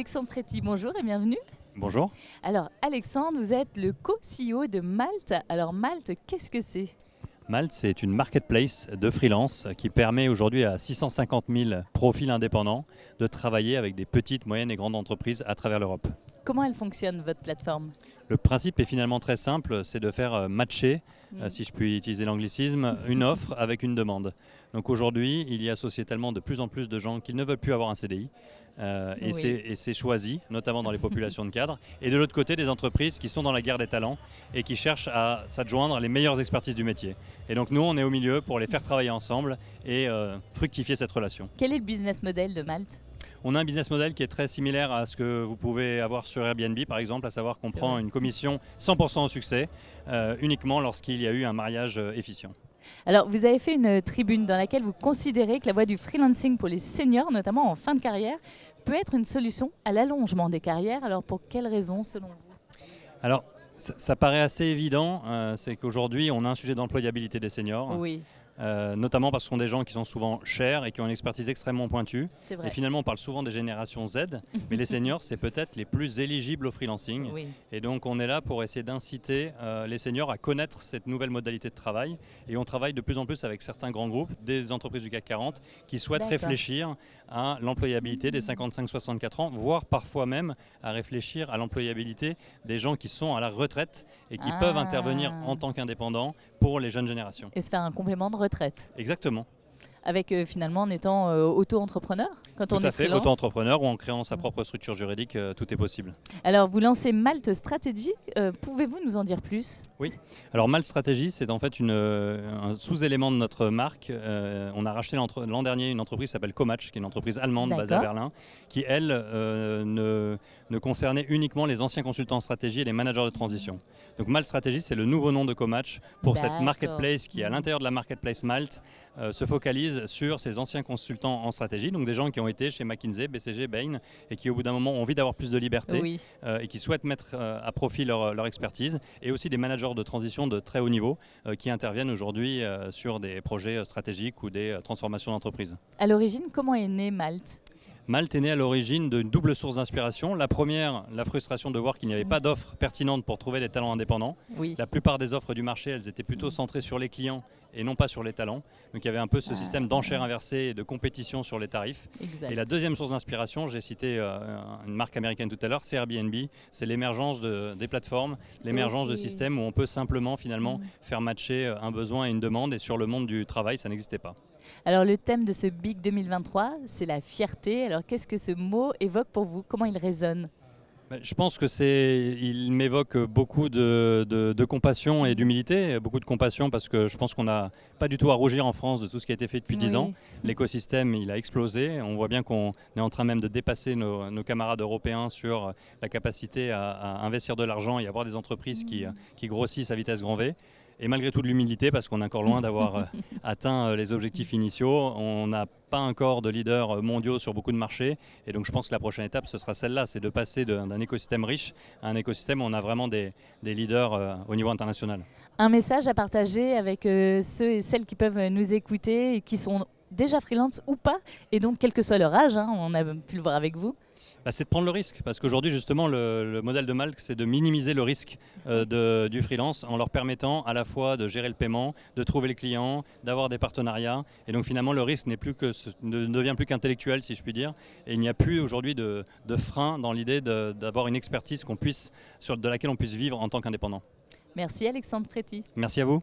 Alexandre Préti, bonjour et bienvenue. Bonjour. Alors Alexandre, vous êtes le co-CEO de Malte. Alors Malte, qu'est-ce que c'est ? Malte, c'est une marketplace de freelance qui permet aujourd'hui à 650 000 profils indépendants de travailler avec des petites, moyennes et grandes entreprises à travers l'Europe. Comment elle fonctionne, votre plateforme ? Le principe est finalement très simple, c'est de faire matcher, si je puis utiliser l'anglicisme, une offre avec une demande. Donc aujourd'hui, il y a sociétalement de plus en plus de gens qui ne veulent plus avoir un CDI. Et c'est choisi, notamment dans les populations de cadres. Et de l'autre côté, des entreprises qui sont dans la guerre des talents et qui cherchent à s'adjoindre les meilleures expertises du métier. Et donc nous, on est au milieu pour les faire travailler ensemble et fructifier cette relation. Quel est le business model de Malte ? On a un business model qui est très similaire à ce que vous pouvez avoir sur Airbnb, par exemple, à savoir qu'on prend une commission 100% au succès, uniquement lorsqu'il y a eu un mariage efficient. Alors, vous avez fait une tribune dans laquelle vous considérez que la voie du freelancing pour les seniors, notamment en fin de carrière, peut être une solution à l'allongement des carrières. Alors, pour quelles raisons, selon vous ? Alors, ça paraît assez évident, c'est qu'aujourd'hui, on a un sujet d'employabilité des seniors. Oui. Notamment parce que ce sont des gens qui sont souvent chers et qui ont une expertise extrêmement pointue. C'est vrai. Et finalement, on parle souvent des générations Z, mais les seniors, c'est peut-être les plus éligibles au freelancing. Oui. Et donc, on est là pour essayer d'inciter les seniors à connaître cette nouvelle modalité de travail. Et on travaille de plus en plus avec certains grands groupes, des entreprises du CAC 40, qui souhaitent réfléchir à l'employabilité des 55-64 ans, voire parfois même à réfléchir à l'employabilité des gens qui sont à la retraite et qui peuvent intervenir en tant qu'indépendants pour les jeunes générations. Et se faire un complément de retraite. Exactement. Avec finalement en étant auto-entrepreneur quand on est freelance. Tout à fait, auto-entrepreneur ou en créant sa propre structure juridique, tout est possible. Alors vous lancez Malte Strategy, pouvez-vous nous en dire plus ? Oui, alors Malte Strategy, c'est en fait un sous-élément de notre marque. On a racheté l'an dernier une entreprise qui s'appelle Comatch, qui est une entreprise allemande basée à Berlin, qui elle ne concernait uniquement les anciens consultants en stratégie et les managers de transition. Donc Malte Strategy, c'est le nouveau nom de Comatch pour cette marketplace qui, à l'intérieur de la marketplace Malte, se focalise sur ces anciens consultants en stratégie, donc des gens qui ont été chez McKinsey, BCG, Bain, et qui au bout d'un moment ont envie d'avoir plus de liberté et qui souhaitent mettre à profit leur expertise, et aussi des managers de transition de très haut niveau qui interviennent aujourd'hui sur des projets stratégiques ou des transformations d'entreprise. À l'origine, comment est né Malte ? Malte est né à l'origine d'une double source d'inspiration. La première, la frustration de voir qu'il n'y avait pas d'offres pertinentes pour trouver des talents indépendants. Oui. La plupart des offres du marché, elles étaient plutôt centrées sur les clients et non pas sur les talents. Donc il y avait un peu ce système d'enchères inversées et de compétition sur les tarifs. Exact. Et la deuxième source d'inspiration, j'ai cité une marque américaine tout à l'heure, c'est Airbnb. C'est l'émergence des plateformes, l'émergence de systèmes où on peut simplement finalement faire matcher un besoin et une demande. Et sur le monde du travail, ça n'existait pas. Alors le thème de ce Big 2023, c'est la fierté. Alors qu'est-ce que ce mot évoque pour vous ? Comment il résonne ? Je pense il m'évoque beaucoup de compassion et d'humilité. Beaucoup de compassion parce que je pense qu'on n'a pas du tout à rougir en France de tout ce qui a été fait depuis 10 ans. L'écosystème, il a explosé. On voit bien qu'on est en train même de dépasser nos camarades européens sur la capacité à investir de l'argent et avoir des entreprises qui grossissent à vitesse grand V. Et malgré tout de l'humilité, parce qu'on est encore loin d'avoir atteint les objectifs initiaux, on n'a pas encore de leaders mondiaux sur beaucoup de marchés. Et donc je pense que la prochaine étape, ce sera celle-là, c'est de passer d'un écosystème riche à un écosystème où on a vraiment des leaders au niveau international. Un message à partager avec ceux et celles qui peuvent nous écouter et qui sont déjà freelance ou pas, et donc quel que soit leur âge, on a pu le voir avec vous. C'est de prendre le risque, parce qu'aujourd'hui justement le modèle de Malte, c'est de minimiser le risque du freelance en leur permettant à la fois de gérer le paiement, de trouver les clients, d'avoir des partenariats, et donc finalement le risque ne devient plus qu'intellectuel, si je puis dire, et il n'y a plus aujourd'hui de frein dans l'idée d'avoir une expertise de laquelle on puisse vivre en tant qu'indépendant. Merci Alexandre Préti. Merci à vous.